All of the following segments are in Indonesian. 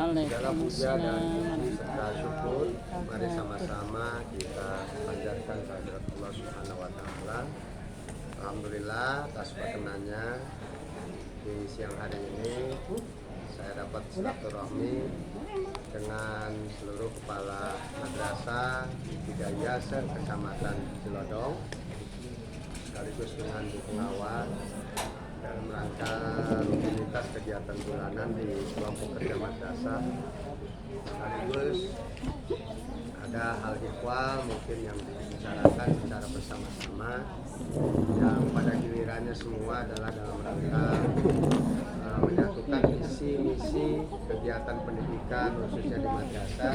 Segala puja dan serta syukur, mari sama-sama kita panjatkan kehadirat Allah Subhanahu wa Ta'ala. Alhamdulillah atas perkenannya di siang hari ini saya dapat silaturahmi dengan seluruh kepala madrasah Hidayah Kecamatan Cilodong sekaligus dengan Bu Pengawas dalam rangka rutinitas kegiatan bulanan di kelompok kerja madrasah, sekaligus ada hal ikhwal mungkin yang dibicarakan secara bersama-sama yang pada gilirannya semua adalah dalam rangka menyatukan visi misi kegiatan pendidikan khususnya di madrasah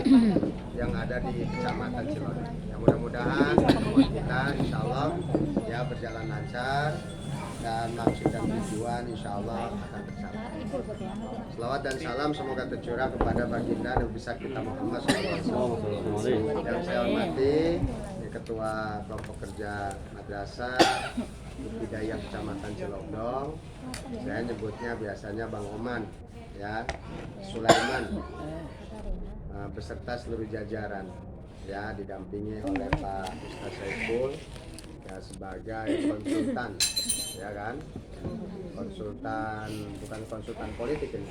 yang ada di Kecamatan Cilodong. Ya, mudah-mudahan pertemuan kita insya Allah ya berjalan lancar dan maksud dan tujuan insya Allah akan tercapai. Selawat dan salam semoga tercurah kepada baginda Nabi besar kita Muhammad SAW. Yang saya hormati Ketua Kelompok Kerja Madrasah Hidayah Kecamatan Cilodong, saya nyebutnya biasanya Bang Oman, ya, Sulaiman, beserta seluruh jajaran, ya, didampingi oleh Pak Ustaz Saiful, ya, sebagai konsultan, ya kan, konsultan, bukan konsultan politik ini,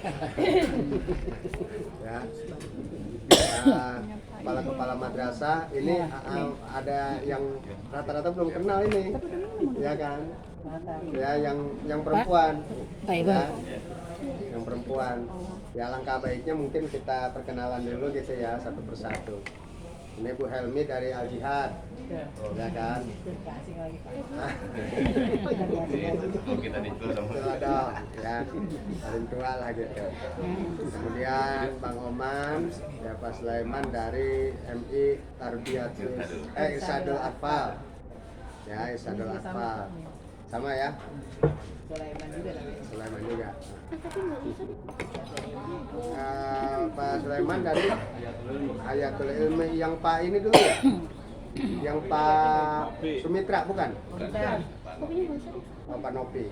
ya. Kepala-kepala madrasah ini ada yang rata-rata belum kenal ini, ya kan, ya, yang perempuan, ya, yang perempuan, ya, langkah baiknya mungkin kita perkenalan dulu gitu ya satu persatu. Ini Bu Helmi dari Al Jihad, ya kan? Ada, ya, paling tua lah gitu. Kemudian Bang Oman, ya, Pak Sulaiman dari MI Tarbiyatul Irsadul Atfal, ya, Irsadul Atfal, sama ya? Sulaiman juga. Pak Sulaiman dari Ayatul Ilmi, yang Pak ini dulu ya? Yang Pak Sumitra bukan? Oh, Pak Nopi.